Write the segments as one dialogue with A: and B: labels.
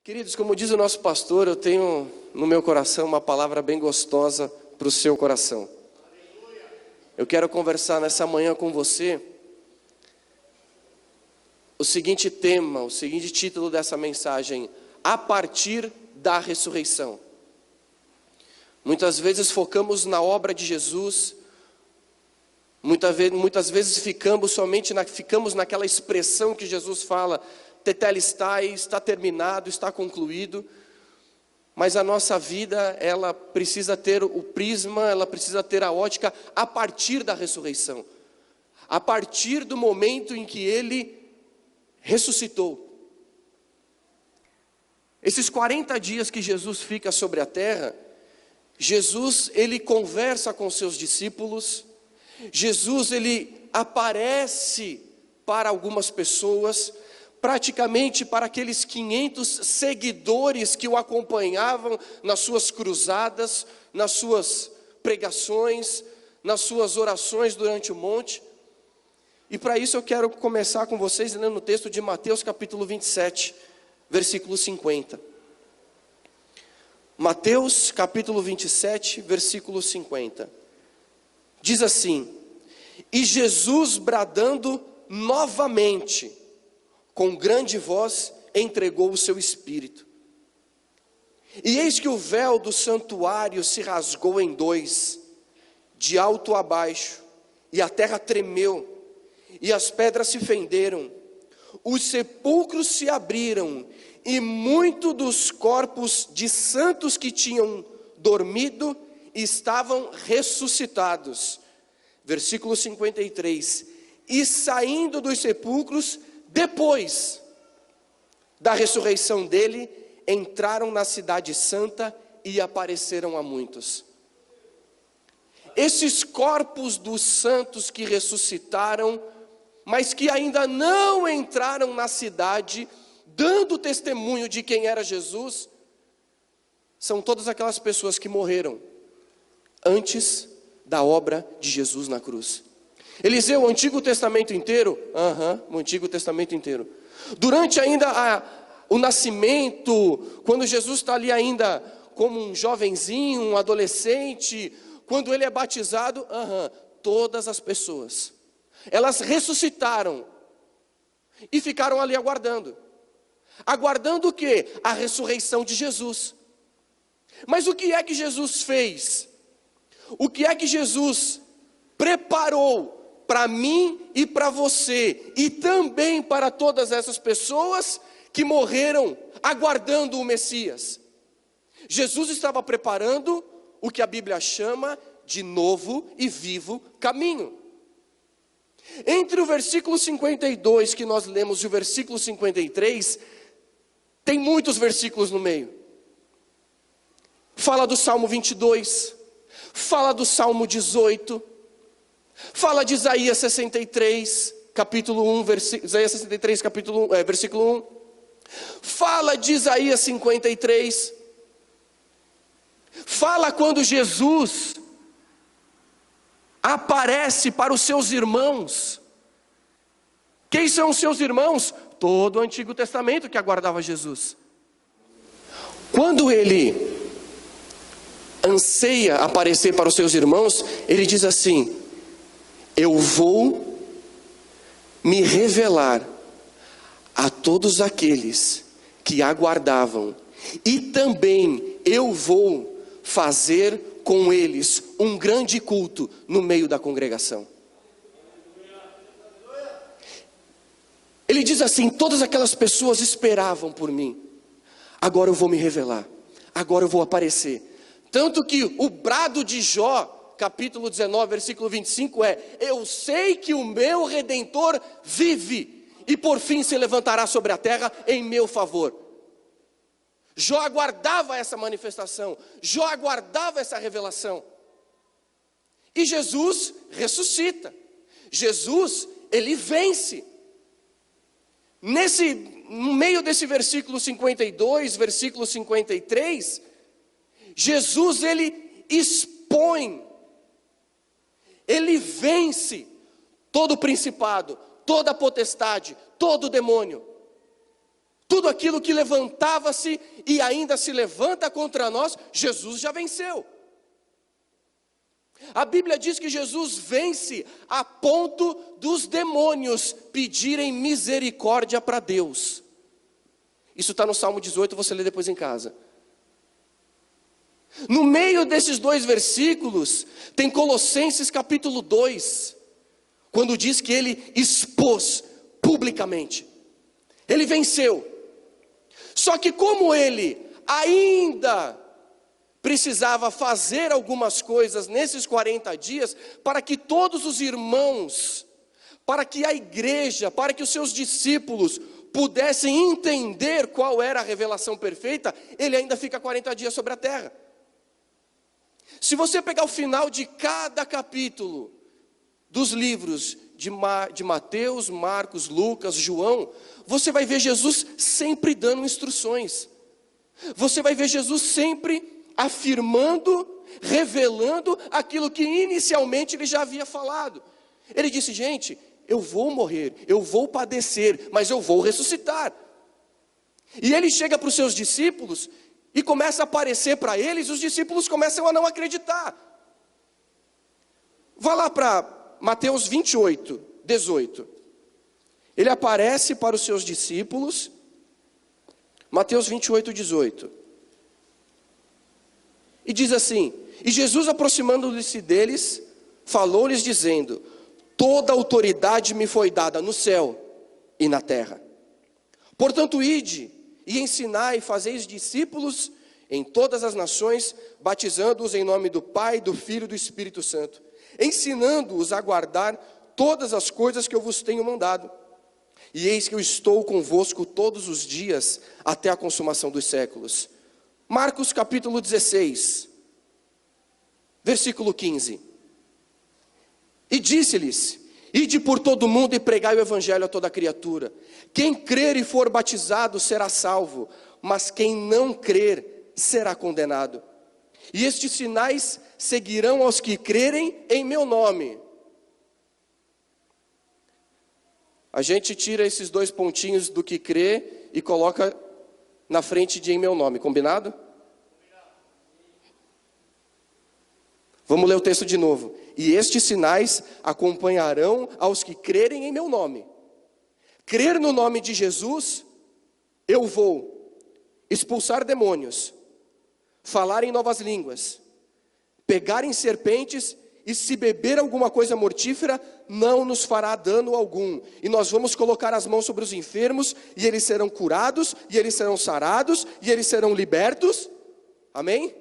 A: Queridos, como diz o nosso pastor, eu tenho no meu coração uma palavra bem gostosa para o seu coração. Eu quero conversar nessa manhã com você o seguinte tema, o seguinte título dessa mensagem: a partir da ressurreição. Muitas vezes focamos na obra de Jesus, muitas vezes ficamos naquela expressão que Jesus fala: tetelestai, está terminado, está concluído. Mas a nossa vida, ela precisa ter o prisma, ela precisa ter a ótica a partir da ressurreição. A partir do momento em que Ele ressuscitou. Esses 40 dias que Jesus fica sobre a terra, Jesus, Ele conversa com seus discípulos. Jesus, Ele aparece para algumas pessoas, praticamente para aqueles 500 seguidores que o acompanhavam nas suas cruzadas, nas suas pregações, nas suas orações durante o monte. E para isso eu quero começar com vocês lendo o texto de Mateus capítulo 27, versículo 50. Mateus capítulo 27, versículo 50. Diz assim: e Jesus, bradando novamente, com grande voz, entregou o seu espírito. E eis que o véu do santuário se rasgou em dois, de alto a baixo, e a terra tremeu, e as pedras se fenderam, os sepulcros se abriram, e muitos dos corpos de santos que tinham dormido estavam ressuscitados. Versículo 53. E saindo dos sepulcros, depois da ressurreição dele, entraram na cidade santa e apareceram a muitos. Esses corpos dos santos que ressuscitaram, mas que ainda não entraram na cidade, dando testemunho de quem era Jesus, são todas aquelas pessoas que morreram antes da obra de Jesus na cruz. Eliseu, o Antigo Testamento inteiro, o Antigo Testamento inteiro. Durante ainda o nascimento, quando Jesus está ali ainda como um jovenzinho, um adolescente, quando ele é batizado, todas as pessoas, elas ressuscitaram e ficaram ali aguardando. Aguardando o quê? A ressurreição de Jesus. Mas o que é que Jesus fez? O que é que Jesus preparou para mim e para você, e também para todas essas pessoas que morreram aguardando o Messias? Jesus estava preparando o que a Bíblia chama de novo e vivo caminho. Entre o versículo 52 que nós lemos e o versículo 53, tem muitos versículos no meio. Fala do Salmo 22, fala do Salmo 18, fala de Isaías 63, capítulo 1, Isaías 63, versículo 1. Fala de Isaías 53. Fala quando Jesus aparece para os seus irmãos. Quem são os seus irmãos? Todo o Antigo Testamento que aguardava Jesus. Quando ele anseia aparecer para os seus irmãos, ele diz assim: eu vou me revelar a todos aqueles que aguardavam, e também eu vou fazer com eles um grande culto no meio da congregação. Ele diz assim: todas aquelas pessoas esperavam por mim, agora eu vou me revelar, agora eu vou aparecer. Tanto que o brado de Jó, capítulo 19, versículo 25 é: eu sei que o meu Redentor vive, e por fim se levantará sobre a terra em meu favor. Jó aguardava essa manifestação, Jó aguardava essa revelação. E Jesus ressuscita, Jesus, ele vence. No meio desse versículo 52, versículo 53, Jesus, ele expõe, ele vence todo o principado, toda a potestade, todo o demônio. Tudo aquilo que levantava-se e ainda se levanta contra nós, Jesus já venceu. A Bíblia diz que Jesus vence a ponto dos demônios pedirem misericórdia para Deus. Isso está no Salmo 18, você lê depois em casa. No meio desses dois versículos, tem Colossenses capítulo 2, quando diz que ele expôs publicamente. Ele venceu. Só que como ele ainda precisava fazer algumas coisas nesses 40 dias, para que todos os irmãos, para que a igreja, para que os seus discípulos pudessem entender qual era a revelação perfeita, ele ainda fica 40 dias sobre a terra. Se você pegar o final de cada capítulo dos livros de Mateus, Marcos, Lucas, João, você vai ver Jesus sempre dando instruções. Você vai ver Jesus sempre afirmando, revelando aquilo que inicialmente ele já havia falado. Ele disse: gente, eu vou morrer, eu vou padecer, mas eu vou ressuscitar. E ele chega para os seus discípulos e começa a aparecer para eles, os discípulos começam a não acreditar. Vá lá para Mateus 28, 18. Ele aparece para os seus discípulos, Mateus 28, 18. E diz assim: e Jesus, aproximando-se deles, falou-lhes dizendo: toda autoridade me foi dada no céu e na terra. Portanto, ide e ensinai e fazeis discípulos em todas as nações, batizando-os em nome do Pai, do Filho e do Espírito Santo, ensinando-os a guardar todas as coisas que eu vos tenho mandado. E eis que eu estou convosco todos os dias, até a consumação dos séculos. Marcos capítulo 16, versículo 15. E disse-lhes: ide por todo o mundo e pregai o evangelho a toda criatura. Quem crer e for batizado será salvo, mas quem não crer será condenado. E estes sinais seguirão aos que crerem em meu nome. A gente tira esses dois pontinhos do que crê e coloca na frente de em meu nome, combinado? Vamos ler o texto de novo. E estes sinais acompanharão aos que crerem em meu nome. Crer no nome de Jesus, eu vou expulsar demônios, falar em novas línguas, pegar em serpentes, e se beber alguma coisa mortífera, não nos fará dano algum. E nós vamos colocar as mãos sobre os enfermos, e eles serão curados, e eles serão sarados, e eles serão libertos. Amém?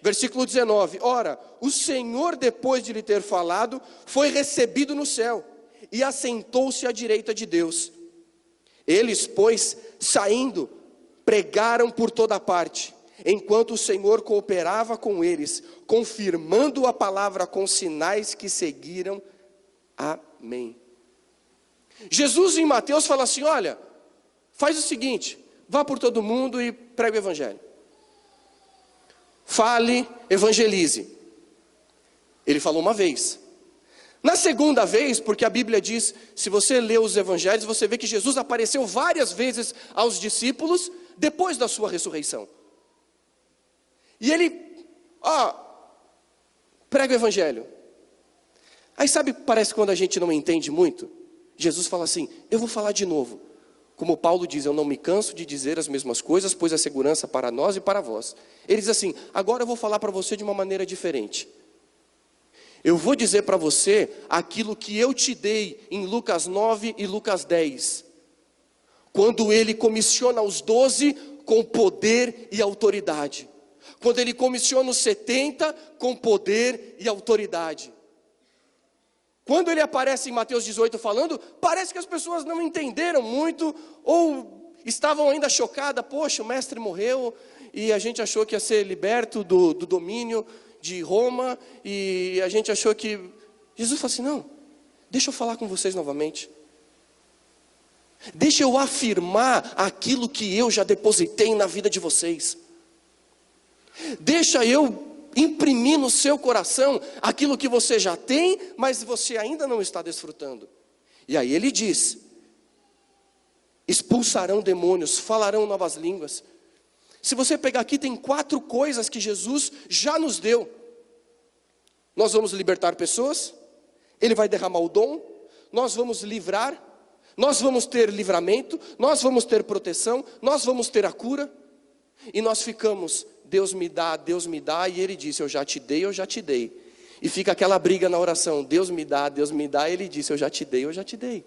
A: Versículo 19. Ora, o Senhor, depois de lhe ter falado, foi recebido no céu, e assentou-se à direita de Deus. Eles, pois, saindo, pregaram por toda parte, enquanto o Senhor cooperava com eles, confirmando a palavra com sinais que seguiram. Amém. Jesus em Mateus fala assim: olha, faz o seguinte, vá por todo mundo e pregue o evangelho. Fale, evangelize. Ele falou uma vez. Na segunda vez, porque a Bíblia diz, se você lê os evangelhos, você vê que Jesus apareceu várias vezes aos discípulos depois da sua ressurreição. E ele, prega o evangelho. Aí sabe, parece quando a gente não entende muito, Jesus fala assim: eu vou falar de novo. Como Paulo diz, eu não me canso de dizer as mesmas coisas, pois a segurança para nós e para vós. Ele diz assim: agora eu vou falar para você de uma maneira diferente. Eu vou dizer para você aquilo que eu te dei em Lucas 9 e Lucas 10. Quando ele comissiona os 12 com poder e autoridade. Quando ele comissiona os 70 com poder e autoridade. Quando ele aparece em Mateus 18 falando, parece que as pessoas não entenderam muito, ou estavam ainda chocadas. Poxa, o mestre morreu, e a gente achou que ia ser liberto do domínio de Roma, e a gente achou que... Jesus falou assim: não, deixa eu falar com vocês novamente. Deixa eu afirmar aquilo que eu já depositei na vida de vocês. Deixa eu imprimir no seu coração aquilo que você já tem, mas você ainda não está desfrutando. E aí ele diz: expulsarão demônios, falarão novas línguas. Se você pegar aqui, tem 4 coisas que Jesus já nos deu. Nós vamos libertar pessoas, Ele vai derramar o dom, nós vamos livrar, nós vamos ter livramento, nós vamos ter proteção, nós vamos ter a cura. E nós ficamos, Deus me dá, e Ele disse, eu já te dei, eu já te dei. E fica aquela briga na oração, Deus me dá, e Ele disse, eu já te dei, eu já te dei.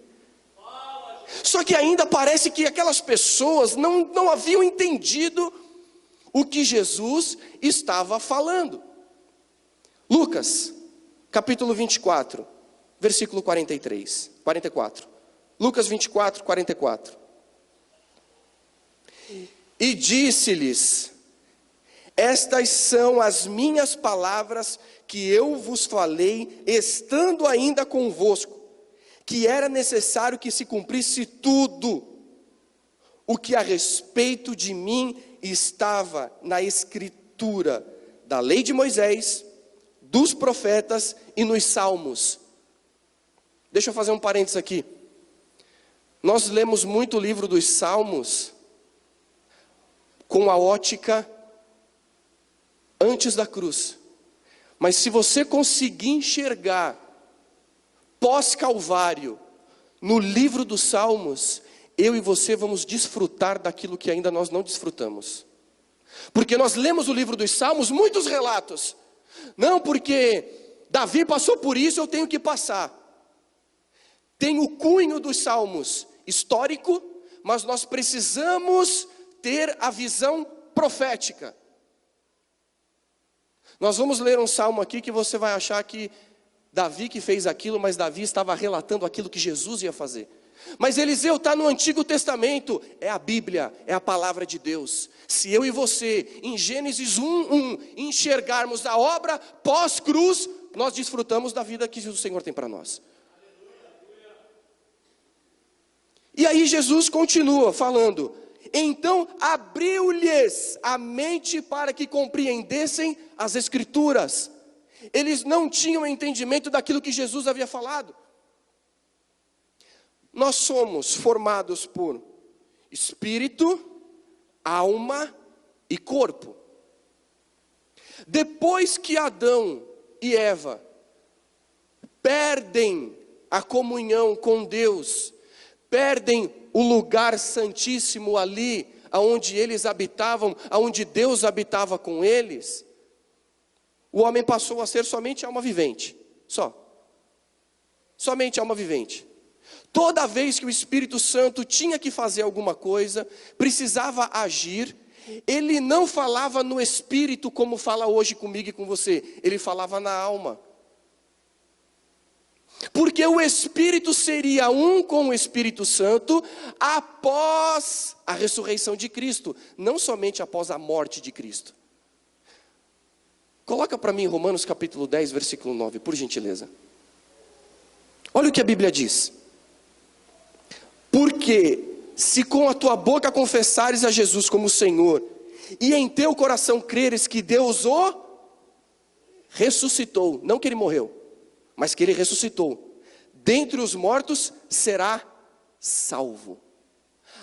A: Só que ainda parece que aquelas pessoas não haviam entendido o que Jesus estava falando. Lucas, capítulo 24, versículo 44. Lucas 24, 44. E disse-lhes, estas são as minhas palavras que eu vos falei, estando ainda convosco, que era necessário que se cumprisse tudo o que a respeito de mim estava na escritura da lei de Moisés, dos profetas e nos salmos. Deixa eu fazer um parênteses aqui. Nós lemos muito o livro dos salmos com a ótica antes da cruz. Mas se você conseguir enxergar pós-calvário no livro dos salmos, eu e você vamos desfrutar daquilo que ainda nós não desfrutamos. Porque nós lemos o livro dos salmos, muitos relatos. Não, porque Davi passou por isso, eu tenho que passar. Tem o cunho dos salmos histórico, mas nós precisamos ter a visão profética. Nós vamos ler um salmo aqui que você vai achar que Davi que fez aquilo, mas Davi estava relatando aquilo que Jesus ia fazer. Mas Eliseu está no Antigo Testamento, é a Bíblia, é a palavra de Deus. Se eu e você, em Gênesis 1:1, enxergarmos a obra pós-cruz, nós desfrutamos da vida que o Senhor tem para nós. E aí Jesus continua falando, então abriu-lhes a mente para que compreendessem as Escrituras. Eles não tinham entendimento daquilo que Jesus havia falado. Nós somos formados por espírito, alma e corpo. Depois que Adão e Eva perdem a comunhão com Deus, perdem o lugar santíssimo ali, aonde eles habitavam, aonde Deus habitava com eles, o homem passou a ser somente alma vivente, somente alma vivente. Toda vez que o Espírito Santo tinha que fazer alguma coisa, precisava agir, ele não falava no Espírito como fala hoje comigo e com você, ele falava na alma. Porque o Espírito seria um com o Espírito Santo após a ressurreição de Cristo, não somente após a morte de Cristo. Coloca para mim Romanos capítulo 10, versículo 9, por gentileza. Olha o que a Bíblia diz. Porque se com a tua boca confessares a Jesus como Senhor, e em teu coração creres que Deus o ressuscitou, não que ele morreu, mas que ele ressuscitou, dentre os mortos será salvo.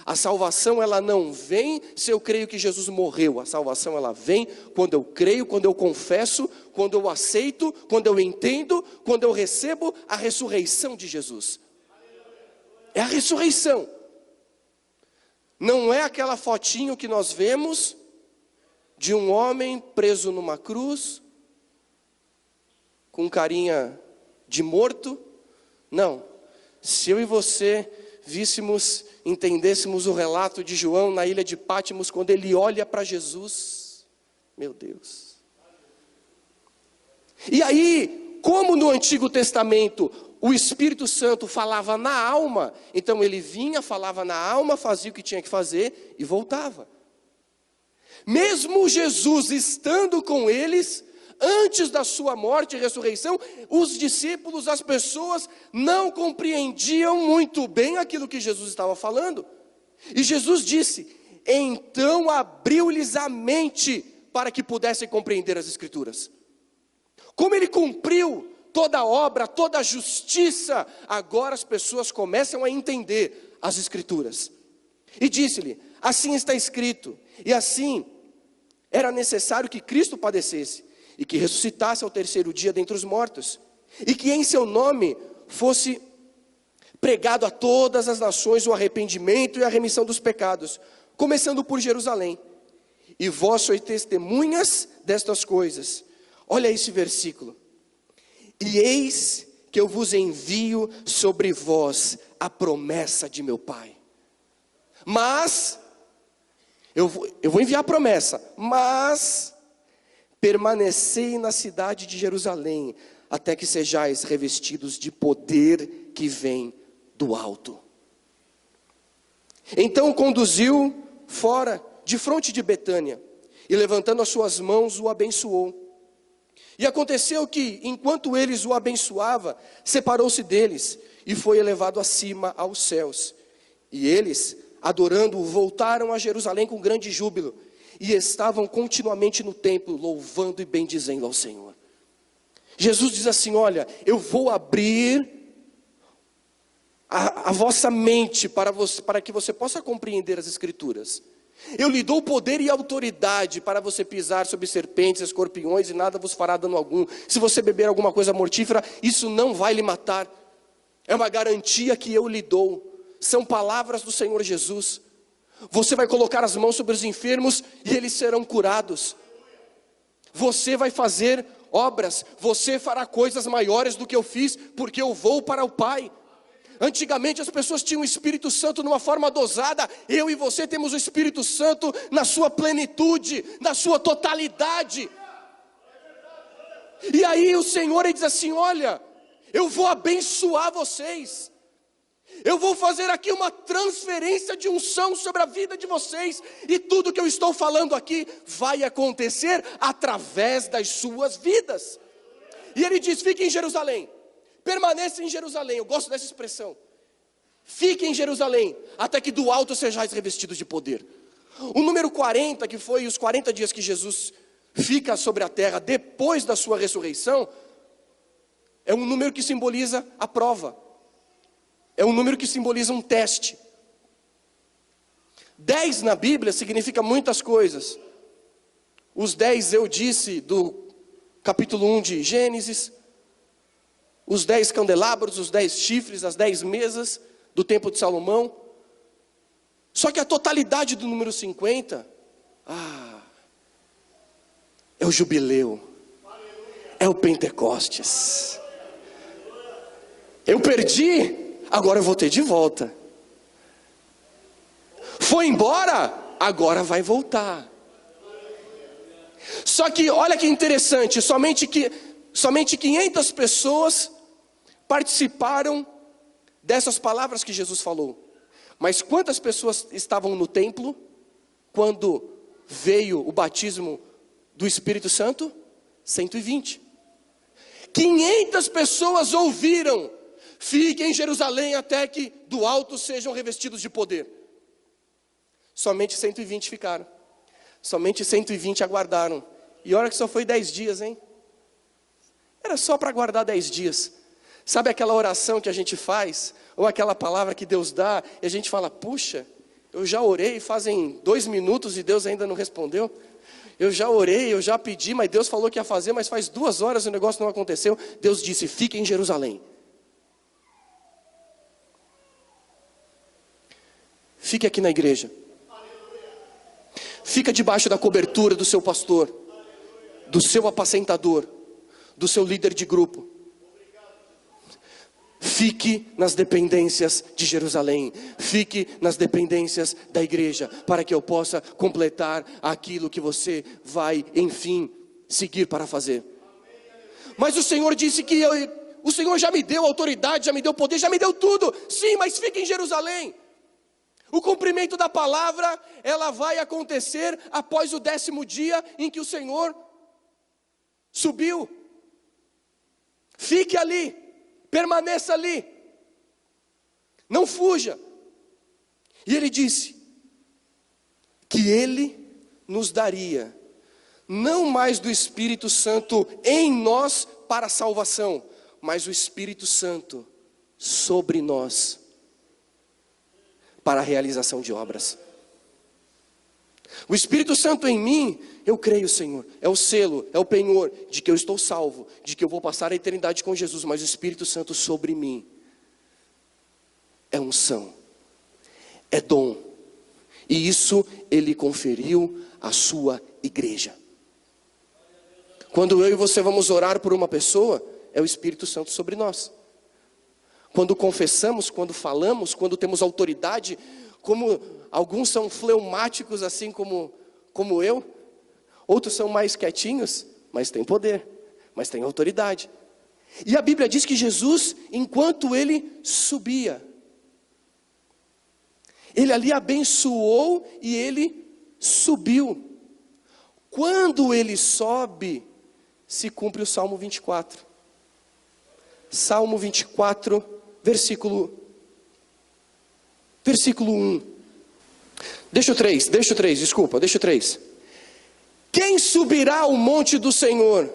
A: A salvação ela não vem se eu creio que Jesus morreu. A salvação ela vem quando eu creio, quando eu confesso, quando eu aceito, quando eu entendo, quando eu recebo a ressurreição de Jesus. É a ressurreição. Não é aquela fotinho que nós vemos de um homem preso numa cruz, com carinha de morto. Não. Se eu e você víssemos, entendêssemos o relato de João na ilha de Pátimos, quando ele olha para Jesus, meu Deus. E aí, como no Antigo Testamento o Espírito Santo falava na alma, então ele vinha, falava na alma, fazia o que tinha que fazer e voltava. Mesmo Jesus estando com eles, antes da sua morte e ressurreição, os discípulos, as pessoas, não compreendiam muito bem aquilo que Jesus estava falando. E Jesus disse, então abriu-lhes a mente para que pudessem compreender as Escrituras. Como ele cumpriu toda a obra, toda a justiça, agora as pessoas começam a entender as Escrituras. E disse-lhe: assim está escrito, e assim era necessário que Cristo padecesse, e que ressuscitasse ao terceiro dia dentre os mortos, e que em seu nome fosse pregado a todas as nações o arrependimento e a remissão dos pecados, começando por Jerusalém. E vós sois testemunhas destas coisas. Olha esse versículo. E eis que eu vos envio sobre vós a promessa de meu Pai. Mas, eu vou enviar a promessa, mas permanecei na cidade de Jerusalém, até que sejais revestidos de poder que vem do alto. Então o conduziu fora, de fronte de Betânia, e levantando as suas mãos, o abençoou. E aconteceu que, enquanto eles o abençoava, separou-se deles, e foi elevado acima aos céus. E eles, adorando-o, voltaram a Jerusalém com grande júbilo, e estavam continuamente no templo, louvando e bendizendo ao Senhor. Jesus diz assim: olha, eu vou abrir a vossa mente para que você possa compreender as Escrituras. Eu lhe dou poder e autoridade para você pisar sobre serpentes, escorpiões, e nada vos fará dano algum. Se você beber alguma coisa mortífera, isso não vai lhe matar. É uma garantia que eu lhe dou. São palavras do Senhor Jesus. Você vai colocar as mãos sobre os enfermos e eles serão curados. Você vai fazer obras, você fará coisas maiores do que eu fiz, porque eu vou para o Pai. Antigamente as pessoas tinham o Espírito Santo numa forma dosada. Eu e você temos o Espírito Santo na sua plenitude, na sua totalidade. E aí o Senhor diz assim: olha, eu vou abençoar vocês. Eu vou fazer aqui uma transferência de unção sobre a vida de vocês. E tudo que eu estou falando aqui vai acontecer através das suas vidas. E ele diz: fique em Jerusalém. Permaneça em Jerusalém. Eu gosto dessa expressão. Fique em Jerusalém, até que do alto sejais revestidos de poder. O número 40, que foi os 40 dias que Jesus fica sobre a terra depois da sua ressurreição, é um número que simboliza a prova. É um número que simboliza um teste. 10 na Bíblia significa muitas coisas. Os 10 eu disse do capítulo 1 de Gênesis. Os 10 candelabros, os 10 chifres, as 10 mesas do templo de Salomão. Só que a totalidade do número 50, é o jubileu. É o Pentecostes. Eu perdi, agora eu vou ter de volta. Foi embora, agora vai voltar. Só que olha que interessante, somente 500 pessoas participaram dessas palavras que Jesus falou. Mas quantas pessoas estavam no templo quando veio o batismo do Espírito Santo? 120. 500 pessoas ouviram: fiquem em Jerusalém até que do alto sejam revestidos de poder. Somente 120 ficaram. Somente 120 aguardaram. E olha que só foi 10 dias, hein? Era só para aguardar 10 dias. Sabe aquela oração que a gente faz? Ou aquela palavra que Deus dá, e a gente fala: puxa, eu já orei fazem 2 minutos e Deus ainda não respondeu. Eu já orei, eu já pedi, mas Deus falou que ia fazer, mas faz 2 horas o negócio não aconteceu. Deus disse: fique em Jerusalém. Fique aqui na igreja. Fica debaixo da cobertura do seu pastor, do seu apacentador, do seu líder de grupo. Fique nas dependências de Jerusalém. Fique nas dependências da igreja, para que eu possa completar aquilo que você vai, enfim, seguir para fazer. Mas o Senhor disse que o Senhor já me deu autoridade, já me deu poder, já me deu tudo. Sim, mas fique em Jerusalém. O cumprimento da palavra, ela vai acontecer após o 10º dia em que o Senhor subiu. Fique ali. Permaneça ali. Não fuja. E ele disse que ele nos daria não mais do Espírito Santo em nós para a salvação, mas o Espírito Santo sobre nós para a realização de obras. O Espírito Santo em mim, eu creio, Senhor, é o selo, é o penhor de que eu estou salvo, de que eu vou passar a eternidade com Jesus, mas o Espírito Santo sobre mim é unção, é dom, e isso Ele conferiu à sua igreja. Quando eu e você vamos orar por uma pessoa, é o Espírito Santo sobre nós. Quando confessamos, quando falamos, quando temos autoridade, como alguns são fleumáticos assim como eu, outros são mais quietinhos, mas têm poder, mas têm autoridade. E a Bíblia diz que Jesus, enquanto ele subia, ele ali abençoou e ele subiu. Quando ele sobe, se cumpre o Salmo 24. Salmo 24, versículo 1. Deixa o 3, deixa o 3. Quem subirá ao monte do Senhor?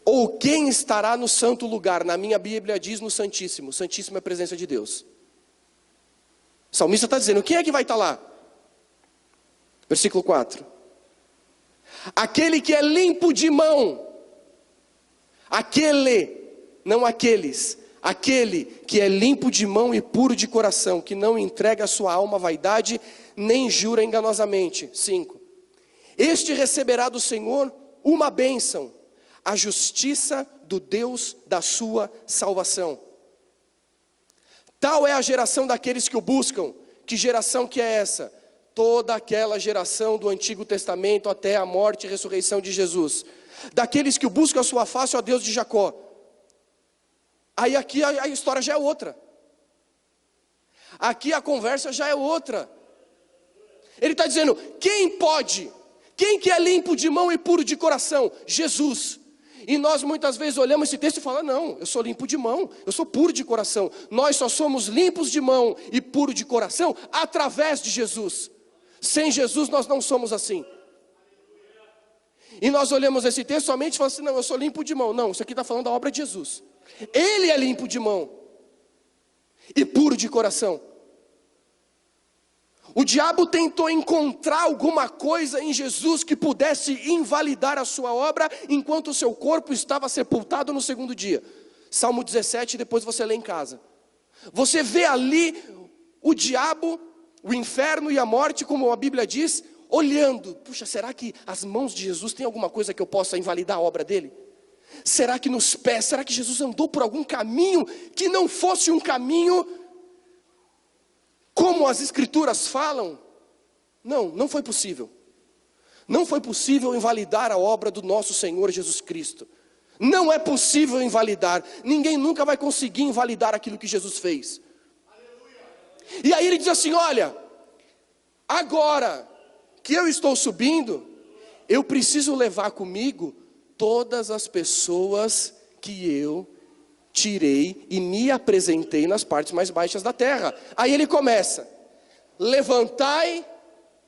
A: Ou quem estará no santo lugar? Na minha Bíblia diz no Santíssimo. Santíssimo é a presença de Deus. O salmista está dizendo, quem é que vai estar lá? Versículo 4. Aquele que é limpo de mão. Aquele, não aqueles. Aquele que é limpo de mão e puro de coração, que não entrega a sua alma à vaidade, nem jura enganosamente. 5. Este receberá do Senhor uma bênção, a justiça do Deus da sua salvação. Tal é a geração daqueles que o buscam. Que geração que é essa? Toda aquela geração do Antigo Testamento até a morte e ressurreição de Jesus. Daqueles que o buscam a sua face, ó Deus de Jacó. Aí aqui a história já é outra. Aqui a conversa já é outra. Ele está dizendo, quem pode? Quem que é limpo de mão e puro de coração? Jesus. E nós muitas vezes olhamos esse texto e falamos, não, eu sou limpo de mão, eu sou puro de coração. Nós só somos limpos de mão e puro de coração através de Jesus. Sem Jesus nós não somos assim. E nós olhamos esse texto somente e falamos assim, não, eu sou limpo de mão. Não, isso aqui está falando da obra de Jesus. Ele é limpo de mão e puro de coração. O diabo tentou encontrar alguma coisa em Jesus que pudesse invalidar a sua obra, enquanto o seu corpo estava sepultado no segundo dia. Salmo 17, depois você lê em casa. Você vê ali o diabo, o inferno e a morte, como a Bíblia diz, olhando. Puxa, será que as mãos de Jesus têm alguma coisa que eu possa invalidar a obra dele? Será que nos pés, será que Jesus andou por algum caminho que não fosse um caminho como as Escrituras falam? Não, não foi possível. Não foi possível invalidar a obra do nosso Senhor Jesus Cristo. Não é possível invalidar. Ninguém nunca vai conseguir invalidar aquilo que Jesus fez. E aí ele diz assim, olha, agora que eu estou subindo, eu preciso levar comigo todas as pessoas que eu tirei e me apresentei nas partes mais baixas da terra. Aí ele começa, levantai,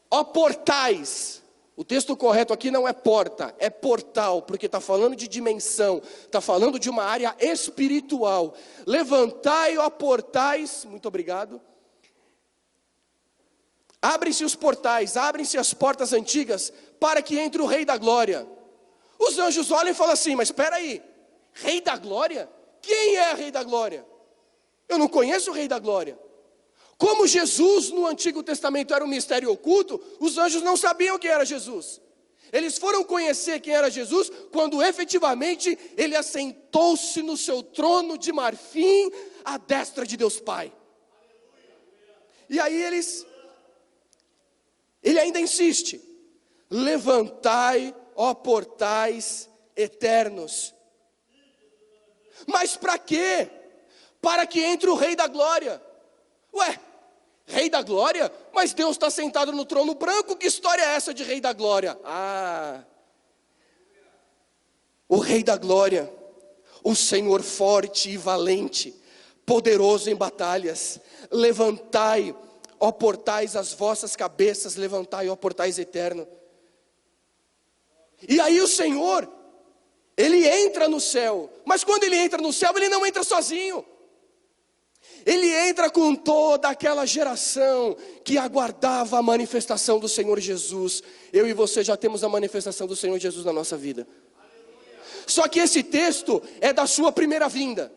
A: ó portais. O texto correto aqui não é porta, é portal, porque está falando de dimensão, está falando de uma área espiritual. Levantai, ó portais, muito obrigado. Abrem-se os portais, abrem-se as portas antigas, para que entre o Rei da Glória. Os anjos olham e falam assim, mas espera aí, Rei da Glória? Quem é Rei da Glória? Eu não conheço o Rei da Glória. Como Jesus no Antigo Testamento era um mistério oculto, os anjos não sabiam quem era Jesus. Eles foram conhecer quem era Jesus quando efetivamente ele assentou-se no seu trono de marfim à destra de Deus Pai. E aí ele ainda insiste, levantai, ó portais eternos. Mas para quê? Para que entre o Rei da Glória. Ué, Rei da Glória? Mas Deus está sentado no trono branco, que história é essa de Rei da Glória? Ah, o Rei da Glória, o Senhor forte e valente, poderoso em batalhas. Levantai, ó portais, as vossas cabeças, levantai, ó portais eternos. E aí o Senhor, ele entra no céu, mas quando ele entra no céu, ele não entra sozinho. Ele entra com toda aquela geração que aguardava a manifestação do Senhor Jesus. Eu e você já temos a manifestação do Senhor Jesus na nossa vida. Só que esse texto é da sua primeira vinda.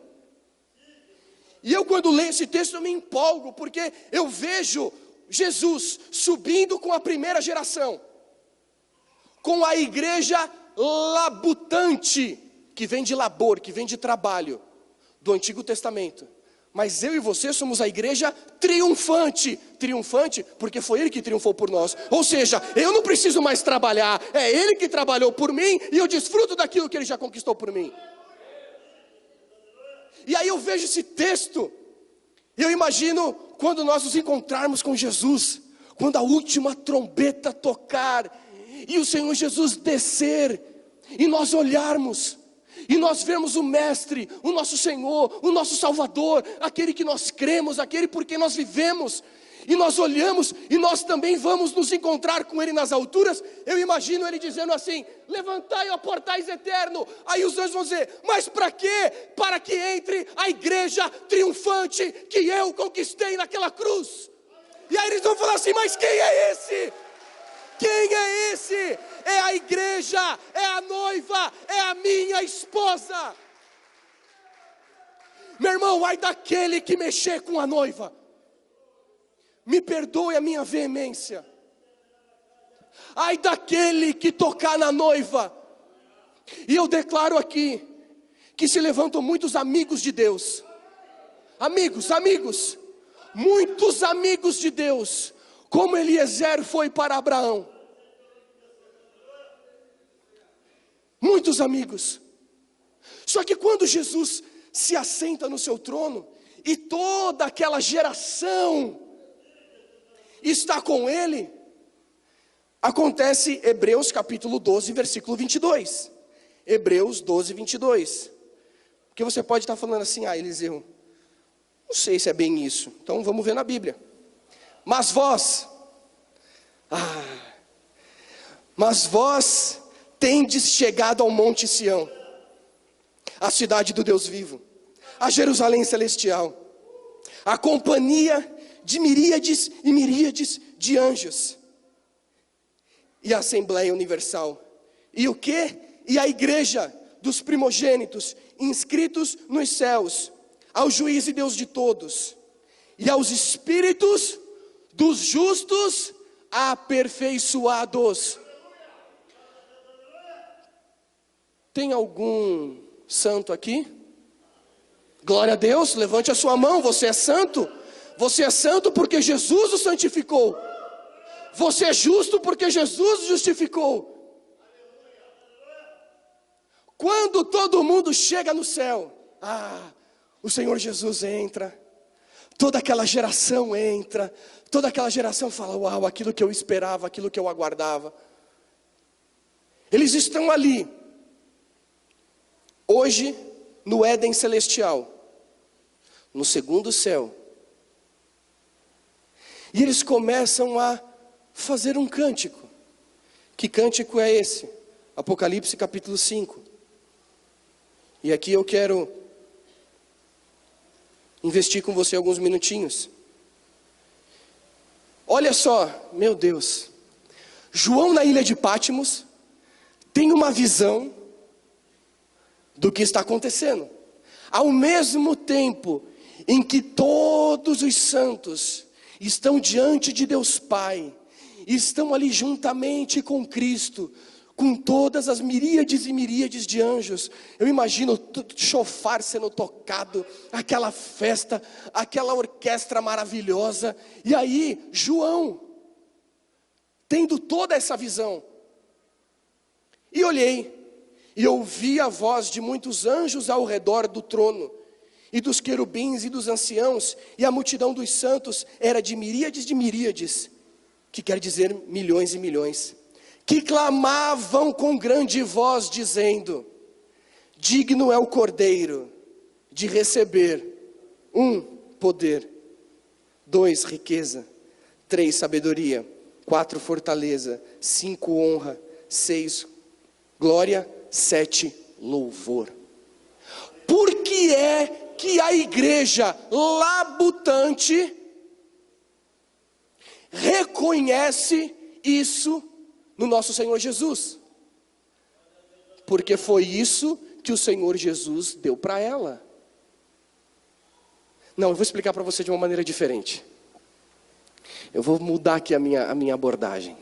A: E eu, quando leio esse texto, eu me empolgo, porque eu vejo Jesus subindo com a primeira geração, com a igreja labutante, que vem de labor, que vem de trabalho, do Antigo Testamento. Mas eu e você somos a igreja triunfante. Triunfante porque foi Ele que triunfou por nós. Ou seja, eu não preciso mais trabalhar, é Ele que trabalhou por mim, e eu desfruto daquilo que Ele já conquistou por mim. E aí eu vejo esse texto, e eu imagino quando nós nos encontrarmos com Jesus, quando a última trombeta tocar, e o Senhor Jesus descer, e nós olharmos, e nós vemos o Mestre, o nosso Senhor, o nosso Salvador, aquele que nós cremos, aquele por quem nós vivemos, e nós olhamos, e nós também vamos nos encontrar com Ele nas alturas. Eu imagino Ele dizendo assim: levantai, ó portais eterno. Aí os anjos vão dizer: mas para quê? Para que entre a igreja triunfante que eu conquistei naquela cruz. E aí eles vão falar assim: mas quem é esse? Quem é esse? É a igreja, é a noiva, é a minha esposa. Meu irmão, ai daquele que mexer com a noiva. Me perdoe a minha veemência. Ai daquele que tocar na noiva. E eu declaro aqui que se levantam muitos amigos de Deus. Amigos, muitos amigos de Deus, como Eliezer foi para Abraão. Muitos amigos. Só que quando Jesus se assenta no seu trono, e toda aquela geração está com Ele, acontece Hebreus capítulo 12, versículo 22. Hebreus 12, 22. Porque você pode estar falando assim: ah, Eliseu, não sei se é bem isso. Então vamos ver na Bíblia. Mas vós tendes chegado ao monte Sião, a cidade do Deus vivo, a Jerusalém celestial, a companhia de miríades e miríades de anjos, e a Assembleia Universal, e o que? E a igreja dos primogênitos, inscritos nos céus, ao juiz e Deus de todos, e aos espíritos dos justos aperfeiçoados. Tem algum santo aqui? Glória a Deus, levante a sua mão. Você é santo? Você é santo porque Jesus o santificou. Você é justo porque Jesus o justificou. Quando todo mundo chega no céu, o Senhor Jesus entra, toda aquela geração entra, toda aquela geração fala: uau, aquilo que eu esperava, aquilo que eu aguardava. Eles estão ali, hoje, no Éden celestial, no segundo céu. E eles começam a fazer um cântico. Que cântico é esse? Apocalipse capítulo 5. E aqui eu quero investir com você alguns minutinhos. Olha só, meu Deus. João, na ilha de Patmos, tem uma visão do que está acontecendo. Ao mesmo tempo em que todos os santos estão diante de Deus Pai, estão ali juntamente com Cristo, com todas as miríades e miríades de anjos. Eu imagino o chofar sendo tocado, aquela festa, aquela orquestra maravilhosa. E aí, João, tendo toda essa visão, e olhei, e ouvi a voz de muitos anjos ao redor do trono, e dos querubins e dos anciãos, e a multidão dos santos era de miríades, que quer dizer milhões e milhões, que clamavam com grande voz, dizendo: digno é o Cordeiro de receber 1, poder, 2, riqueza, 3, sabedoria, 4, fortaleza, 5, honra, 6, glória, 7, louvor. Por que é que a igreja labutante reconhece isso no nosso Senhor Jesus. Porque foi isso que o Senhor Jesus deu para ela. Não, eu vou explicar para você de uma maneira diferente. Eu vou mudar aqui a minha abordagem.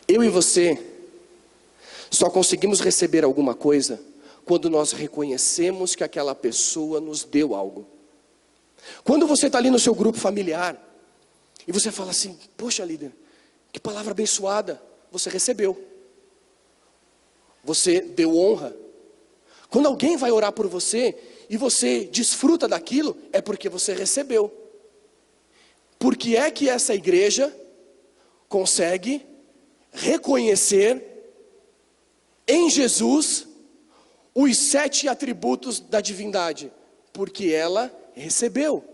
A: Eu e você só conseguimos receber alguma coisa quando nós reconhecemos que aquela pessoa nos deu algo. Quando você está ali no seu grupo familiar e você fala assim: poxa, líder, que palavra abençoada. Você recebeu. Você deu honra. Quando alguém vai orar por você e você desfruta daquilo, é porque você recebeu. Por que é que essa igreja consegue reconhecer em Jesus os 7 atributos da divindade? Porque ela recebeu.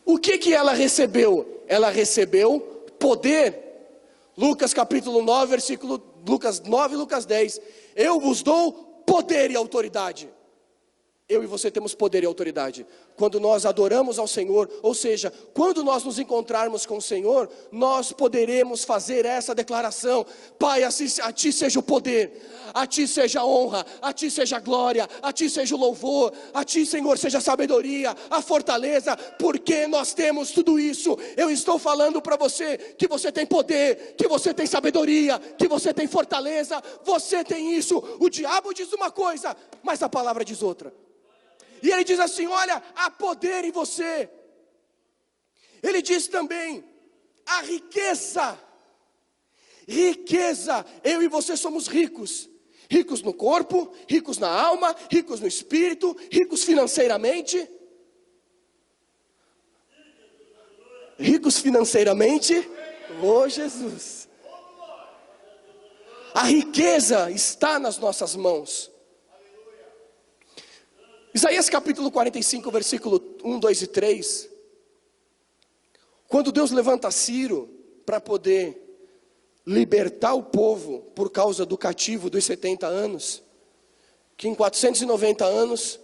A: O que ela recebeu? Ela recebeu poder. Lucas capítulo 9, versículo Lucas 9 e Lucas 10. Eu vos dou poder e autoridade. Eu e você temos poder e autoridade. Quando nós adoramos ao Senhor, ou seja, quando nós nos encontrarmos com o Senhor, nós poderemos fazer essa declaração: Pai, a Ti seja o poder, a Ti seja a honra, a Ti seja a glória, a Ti seja o louvor, a Ti, Senhor, seja a sabedoria, a fortaleza, porque nós temos tudo isso. Eu estou falando para você que você tem poder, que você tem sabedoria, que você tem fortaleza, você tem isso. O diabo diz uma coisa, mas a palavra diz outra. E ele diz assim: olha, há poder em você. Ele diz também, a riqueza. Riqueza, eu e você somos ricos. Ricos no corpo, ricos na alma, ricos no espírito, ricos financeiramente. Ricos financeiramente, oh Jesus. A riqueza está nas nossas mãos. Isaías capítulo 45, versículo 1, 2 e 3. Quando Deus levanta Ciro para poder libertar o povo por causa do cativo dos 70 anos, que em 490 anos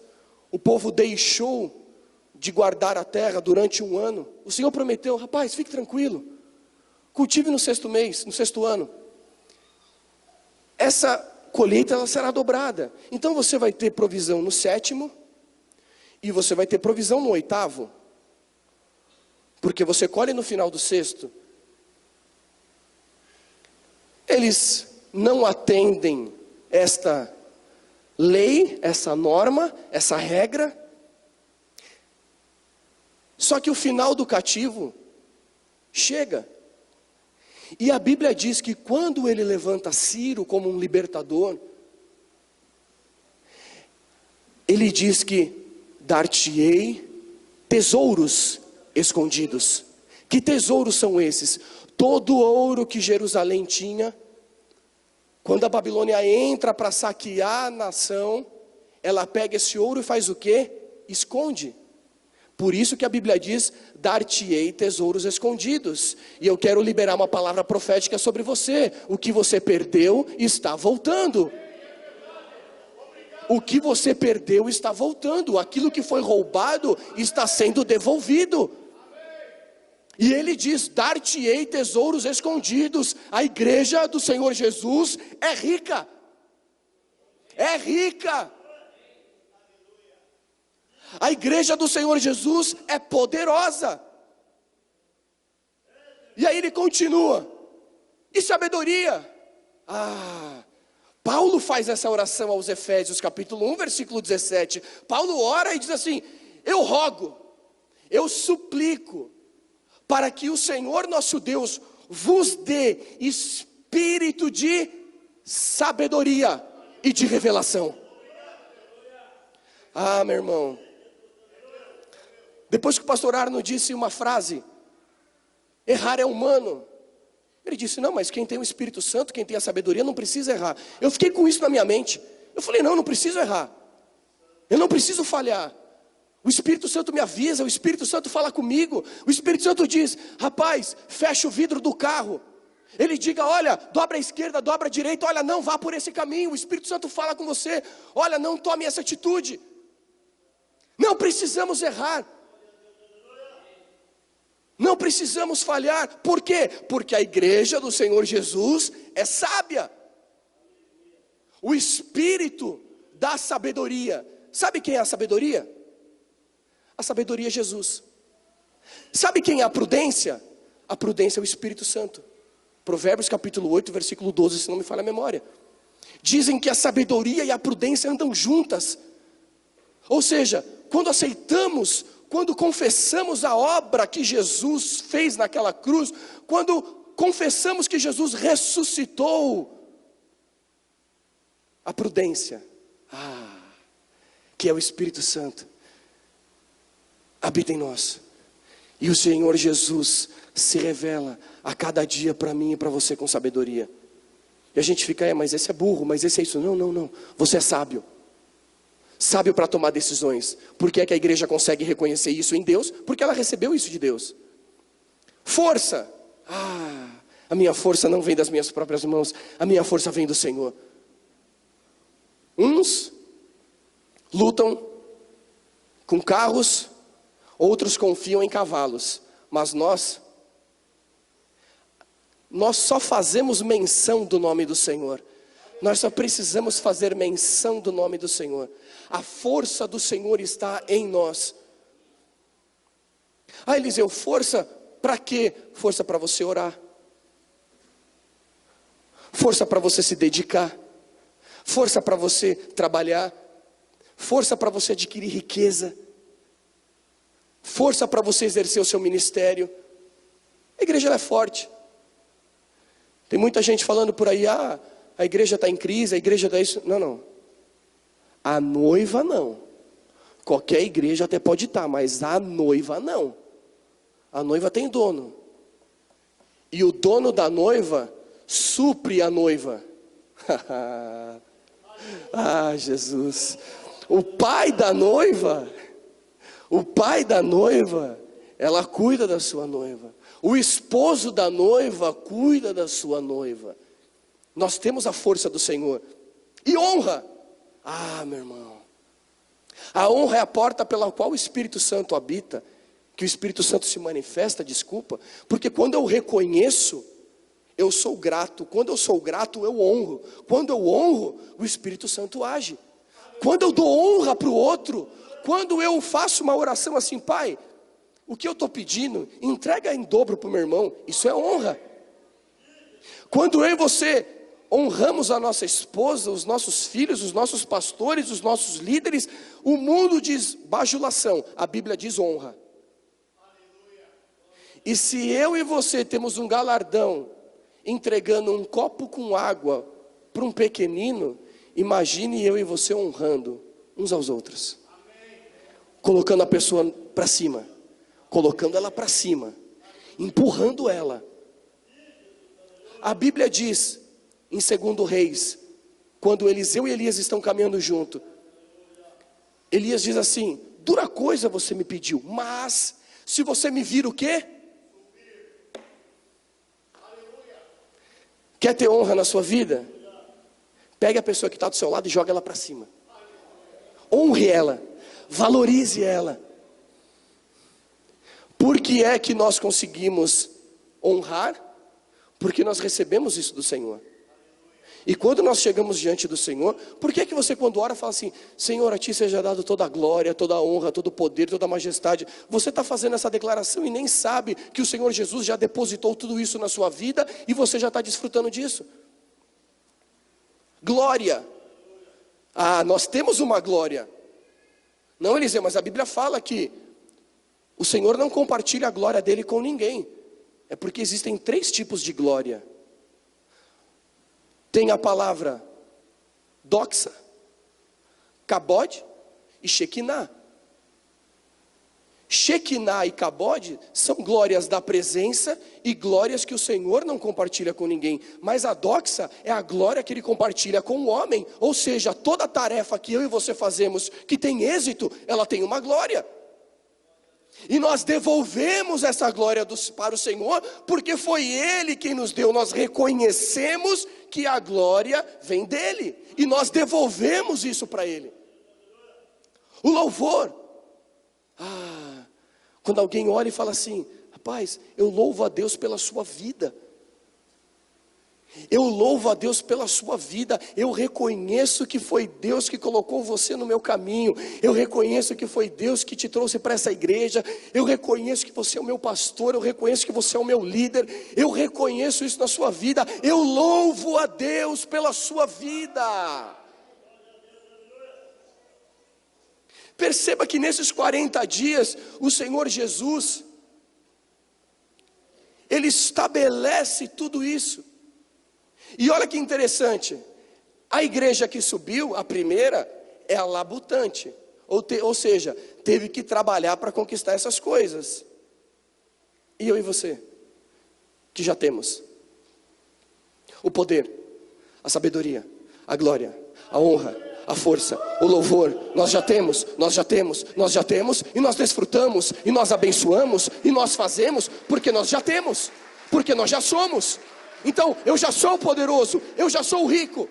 A: o povo deixou de guardar a terra durante 1 ano. O Senhor prometeu: rapaz, fique tranquilo, cultive no 6º mês, no 6º ano. Essa colheita ela será dobrada. Então você vai ter provisão no 7º, e você vai ter provisão no 8º, porque você colhe no final do 6º. Eles não atendem esta lei, essa norma, essa regra. Só que o final do cativo chega. E a Bíblia diz que quando ele levanta Ciro como um libertador, ele diz que dar-te-ei tesouros escondidos. Que tesouros são esses? Todo o ouro que Jerusalém tinha, quando a Babilônia entra para saquear a nação, ela pega esse ouro e faz o quê? Esconde. Por isso que a Bíblia diz: dar-te-ei tesouros escondidos. E eu quero liberar uma palavra profética sobre você. O que você perdeu está voltando. O que você perdeu está voltando. Aquilo que foi roubado está sendo devolvido. E ele diz: dar-te-ei tesouros escondidos. A igreja do Senhor Jesus é rica. É rica. A igreja do Senhor Jesus é poderosa. E aí ele continua: e sabedoria? Paulo faz essa oração aos Efésios, capítulo 1, versículo 17. Paulo ora e diz assim: eu rogo, eu suplico, para que o Senhor nosso Deus vos dê espírito de sabedoria e de revelação. Meu irmão, depois que o pastor Arno disse uma frase: errar é humano, ele disse: não, mas quem tem o Espírito Santo, quem tem a sabedoria, não precisa errar. Eu fiquei com isso na minha mente. Eu falei: não preciso errar. Eu não preciso falhar. O Espírito Santo me avisa, o Espírito Santo fala comigo. O Espírito Santo diz: rapaz, fecha o vidro do carro. Ele diga: olha, dobra a esquerda, dobra a direita, olha, não vá por esse caminho. O Espírito Santo fala com você: olha, não tome essa atitude. Não precisamos errar. Não precisamos falhar. Por quê? Porque a igreja do Senhor Jesus é sábia. O Espírito da sabedoria. Sabe quem é a sabedoria? A sabedoria é Jesus. Sabe quem é a prudência? A prudência é o Espírito Santo. Provérbios capítulo 8, versículo 12, se não me falha a memória. Dizem que a sabedoria e a prudência andam juntas. Ou seja, quando aceitamos, quando confessamos a obra que Jesus fez naquela cruz, quando confessamos que Jesus ressuscitou, a prudência, que é o Espírito Santo, habita em nós. E o Senhor Jesus se revela a cada dia para mim e para você com sabedoria. E a gente fica: mas esse é burro, mas esse é isso. Não, você é sábio. Sábio para tomar decisões. Por que é que a igreja consegue reconhecer isso em Deus? Porque ela recebeu isso de Deus. Força. A minha força não vem das minhas próprias mãos. A minha força vem do Senhor. Uns lutam com carros, outros confiam em cavalos. Mas nós só fazemos menção do nome do Senhor. Nós só precisamos fazer menção do nome do Senhor. A força do Senhor está em nós. Eliseu, força para quê? Força para você orar. Força para você se dedicar. Força para você trabalhar. Força para você adquirir riqueza. Força para você exercer o seu ministério. A igreja ela é forte. Tem muita gente falando por aí: a igreja está em crise, a igreja está isso. Não. A noiva não. Qualquer igreja até pode estar, mas a noiva não. A noiva tem dono. E o dono da noiva supre a noiva. Jesus. O pai da noiva, ela cuida da sua noiva. O esposo da noiva cuida da sua noiva. Nós temos a força do Senhor. E honra. Meu irmão. A honra é a porta pela qual o Espírito Santo habita. Que o Espírito Santo se manifesta, porque quando eu reconheço, eu sou grato. Quando eu sou grato, eu honro. Quando eu honro, o Espírito Santo age. Quando eu dou honra para o outro, quando eu faço uma oração assim: Pai, o que eu estou pedindo, entrega em dobro para o meu irmão, isso é honra. Quando eu e você honramos a nossa esposa, os nossos filhos, os nossos pastores, os nossos líderes, o mundo diz bajulação, a Bíblia diz honra. E se eu e você temos um galardão entregando um copo com água para um pequenino, imagine eu e você honrando uns aos outros. Colocando a pessoa para cima, colocando ela para cima, empurrando ela. A Bíblia diz em 2 Reis, quando Eliseu e Elias estão caminhando junto, Elias diz assim: dura coisa você me pediu, mas se você me vir o quê? Quer ter honra na sua vida? Pegue a pessoa que está do seu lado e joga ela para cima. Honre ela, valorize ela. Por que é que nós conseguimos honrar? Porque nós recebemos isso do Senhor. E quando nós chegamos diante do Senhor, por que é que você quando ora fala assim: Senhor, a Ti seja dado toda a glória, toda a honra, todo o poder, toda a majestade? Você está fazendo essa declaração e nem sabe que o Senhor Jesus já depositou tudo isso na sua vida e você já está desfrutando disso. Glória. Nós temos uma glória. Não, Eliseu, mas a Bíblia fala que o Senhor não compartilha a glória dele com ninguém. É porque existem 3 tipos de glória. Tem a palavra doxa, cabode e shekinah. Shekinah e cabode são glórias da presença e glórias que o Senhor não compartilha com ninguém. Mas a doxa é a glória que Ele compartilha com o homem. Ou seja, toda tarefa que eu e você fazemos que tem êxito, ela tem uma glória. E nós devolvemos essa glória para o Senhor, porque foi Ele quem nos deu. Nós reconhecemos que a glória vem dEle, e nós devolvemos isso para Ele. O louvor. Quando alguém olha e fala assim: rapaz, eu louvo a Deus pela sua vida. Eu louvo a Deus pela sua vida. Eu reconheço que foi Deus que colocou você no meu caminho. Eu reconheço que foi Deus que te trouxe para essa igreja. Eu reconheço que você é o meu pastor. Eu reconheço que você é o meu líder. Eu reconheço isso na sua vida. Eu louvo a Deus pela sua vida. Perceba que nesses 40 dias, o Senhor Jesus, Ele estabelece tudo isso. E olha que interessante, a igreja que subiu, a primeira, é a labutante, ou seja, teve que trabalhar para conquistar essas coisas. E eu e você, que já temos o poder, a sabedoria, a glória, a honra, a força, o louvor, nós já temos, e nós desfrutamos, e nós abençoamos, e nós fazemos, porque nós já temos, porque nós já somos. Então, eu já sou poderoso, eu já sou rico,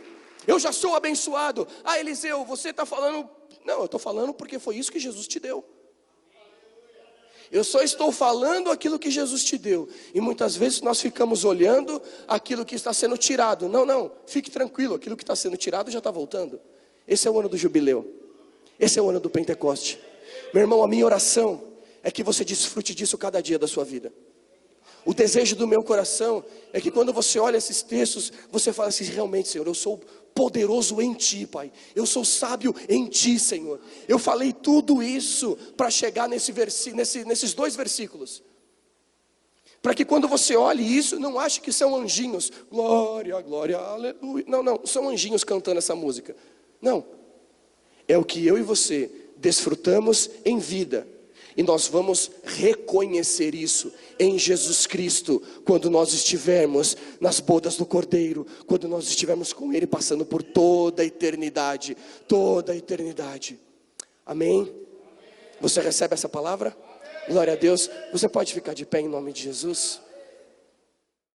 A: eu já sou abençoado. Eliseu, você está falando... Não, eu estou falando porque foi isso que Jesus te deu. Eu só estou falando aquilo que Jesus te deu. E muitas vezes nós ficamos olhando aquilo que está sendo tirado. Não, fique tranquilo, aquilo que está sendo tirado já está voltando. Esse é o ano do jubileu, esse é o ano do Pentecoste. Meu irmão, a minha oração é que você desfrute disso cada dia da sua vida. O desejo do meu coração é que quando você olha esses textos, você fala assim: realmente, Senhor, eu sou poderoso em Ti, Pai. Eu sou sábio em Ti, Senhor. Eu falei tudo isso para chegar nesses 2 versículos. Para que quando você olhe isso, não ache que são anjinhos. Glória, glória, aleluia. Não, são anjinhos cantando essa música. Não. É o que eu e você desfrutamos em vida. E nós vamos reconhecer isso em Jesus Cristo, quando nós estivermos nas bodas do Cordeiro, quando nós estivermos com Ele passando por toda a eternidade, toda a eternidade. Amém? Você recebe essa palavra? Glória a Deus. Você pode ficar de pé em nome de Jesus?